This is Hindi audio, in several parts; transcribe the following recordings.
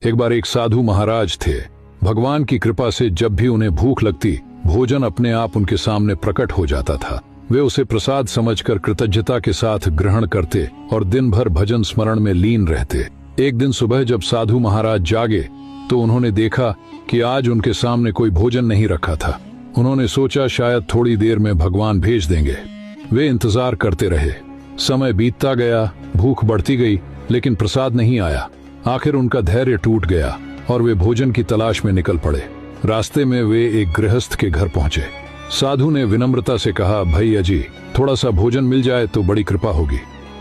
एक बार एक साधु महाराज थे। भगवान की कृपा से जब भी उन्हें भूख लगती, भोजन अपने आप उनके सामने प्रकट हो जाता था। वे उसे प्रसाद समझकर कृतज्ञता के साथ ग्रहण करते और दिन भर भजन स्मरण में लीन रहते। एक दिन सुबह जब साधु महाराज जागे तो उन्होंने देखा कि आज उनके सामने कोई भोजन नहीं रखा था। उन्होंने सोचा शायद थोड़ी देर में भगवान भेज देंगे। वे इंतजार करते रहे। समय बीतता गया, भूख बढ़ती गई, लेकिन प्रसाद नहीं आया। आखिर उनका धैर्य टूट गया और वे भोजन की तलाश में निकल पड़े। रास्ते में वे एक गृहस्थ के घर पहुंचे। साधु ने विनम्रता से कहा, भैया जी, थोड़ा सा भोजन मिल जाए तो बड़ी कृपा होगी।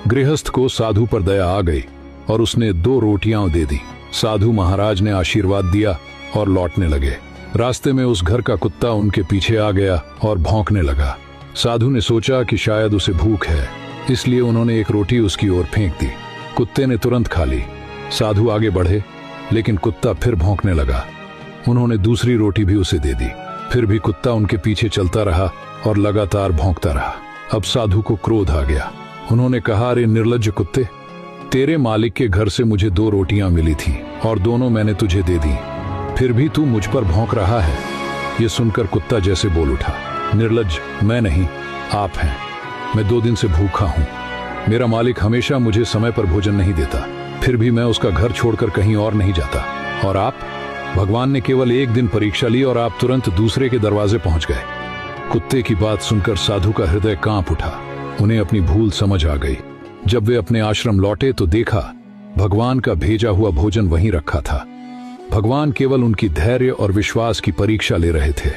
गृहस्थ को साधु पर दया आ गई और उसने 2 रोटियां दे दी। साधु महाराज ने आशीर्वाद दिया और लौटने लगे। रास्ते में उस घर का कुत्ता उनके पीछे आ गया और भौंकने लगा। साधु ने सोचा कि शायद उसे भूख है, इसलिए उन्होंने एक रोटी उसकी ओर फेंक दी। कुत्ते ने तुरंत खा ली। साधु आगे बढ़े, लेकिन कुत्ता फिर भौंकने लगा। उन्होंने दूसरी रोटी भी उसे दे दी, फिर भी कुत्ता उनके पीछे चलता रहा और लगातार भौंकता रहा। अब साधु को क्रोध आ गया। उन्होंने कहा, अरे निर्लज्ज कुत्ते, तेरे मालिक के घर से मुझे 2 रोटियां मिली थी और दोनों मैंने तुझे दे दी, फिर भी तू मुझ पर भौंक रहा है। ये सुनकर कुत्ता जैसे बोल उठा, निर्लज्ज मैं नहीं, आप हैं। मैं 2 दिन से भूखा हूं। मेरा मालिक हमेशा मुझे समय पर भोजन नहीं देता, फिर भी मैं उसका घर छोड़कर कहीं और नहीं जाता। और आप? भगवान ने केवल 1 दिन परीक्षा ली और आप तुरंत दूसरे के दरवाजे पहुंच गए। कुत्ते की बात सुनकर साधु का हृदय कांप उठा। उन्हें अपनी भूल समझ आ गई। जब वे अपने आश्रम लौटे तो देखा भगवान का भेजा हुआ भोजन वहीं रखा था। भगवान केवल उनकी धैर्य और विश्वास की परीक्षा ले रहे थे।